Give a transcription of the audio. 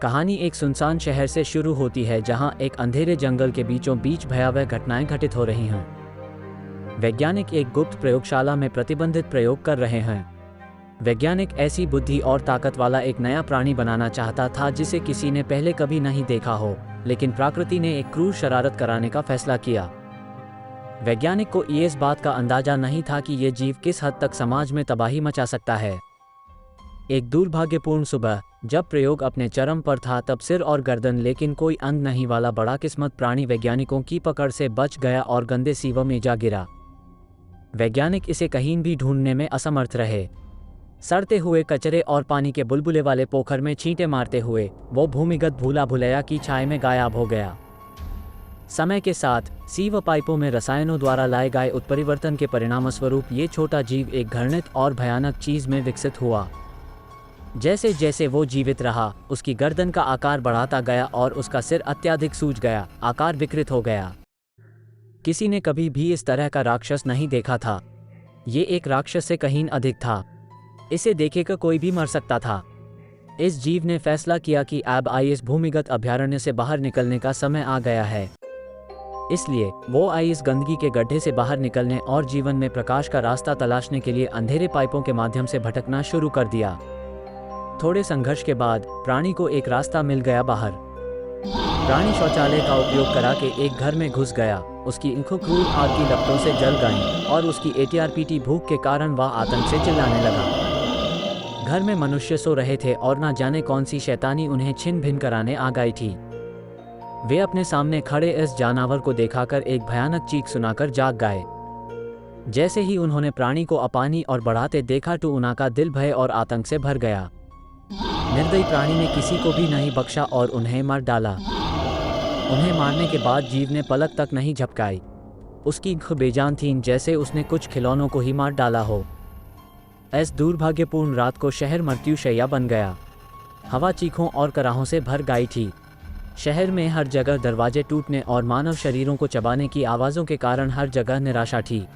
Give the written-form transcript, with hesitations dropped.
कहानी एक सुनसान शहर से शुरू होती है जहां एक अंधेरे जंगल के बीचों बीच भयावह घटनाएं घटित हो रही हैं। वैज्ञानिक एक गुप्त प्रयोगशाला में प्रतिबंधित प्रयोग कर रहे हैं। वैज्ञानिक ऐसी बुद्धि और ताकत वाला एक नया प्राणी बनाना चाहता था जिसे किसी ने पहले कभी नहीं देखा हो, लेकिन प्रकृति ने एक क्रूर शरारत कराने का फैसला किया। वैज्ञानिक को इस बात का अंदाजा नहीं था कि यह जीव किस हद तक समाज में तबाही मचा सकता है। एक दुर्भाग्यपूर्ण सुबह, जब प्रयोग अपने चरम पर था, तब सिर और गर्दन लेकिन कोई अंग नहीं वाला बड़ा किस्मत प्राणी वैज्ञानिकों की पकड़ से बच गया और गंदे सीवर में जा गिरा। वैज्ञानिक इसे कहीं भी ढूंढने में असमर्थ रहे। सड़ते हुए कचरे और पानी के बुलबुले वाले पोखर में छींटे मारते हुए वो भूमिगत भूला भुलैया की छाया में गायब हो गया। समय के साथ सीवर पाइपों में रसायनों द्वारा लाए गए उत्परिवर्तन के परिणामस्वरूप ये छोटा जीव एक घृणित और भयानक चीज में विकसित हुआ। जैसे जैसे वो जीवित रहा, उसकी गर्दन का आकार बढ़ाता गया और उसका सिर अत्यधिक सूज गया, आकार विकृत हो गया। किसी ने कभी भी इस तरह का राक्षस नहीं देखा था। ये एक राक्षस से कहीं अधिक था। इसे देखेकर कोई भी मर सकता था। इस जीव ने फैसला किया कि अब इस भूमिगत अभयारण्य से बाहर निकलने का समय आ गया है। इसलिए वो इस गंदगी के गड्ढे से बाहर निकलने और जीवन में प्रकाश का रास्ता तलाशने के लिए अंधेरे पाइपों के माध्यम से भटकना शुरू कर दिया। थोड़े संघर्ष के बाद प्राणी को एक रास्ता मिल गया बाहर। प्राणी शौचालय का उपयोग करा के एक घर में घुस गया। उसकी आंखें क्रूर आग की लपटों से जल गईं और उसकी एटीआरपीटी भूख के कारण वह आतंक से चिल्लाने लगा। घर में मनुष्य सो रहे थे और ना जाने कौन सी शैतानी उन्हें छिन भिन कराने आ गई थी। वे अपने सामने खड़े इस जानवर को दिखाकर एक भयानक चीख सुनाकर जाग गए। जैसे ही उन्होंने प्राणी को अपानी और बढ़ाते देखा तो उनका दिल भय और आतंक से भर गया। निर्दयी प्राणी ने किसी को भी नहीं बख्शा और उन्हें मार डाला। उन्हें मारने के बाद जीव ने पलक तक नहीं झपकाई। उसकी आंखें बेजान थीं, जैसे उसने कुछ खिलौनों को ही मार डाला हो। इस दुर्भाग्यपूर्ण रात को शहर मृत्युशैया बन गया। हवा चीखों और कराहों से भर गई थी। शहर में हर जगह दरवाजे टूटने और मानव शरीरों को चबाने की आवाज़ों के कारण हर जगह निराशा थी।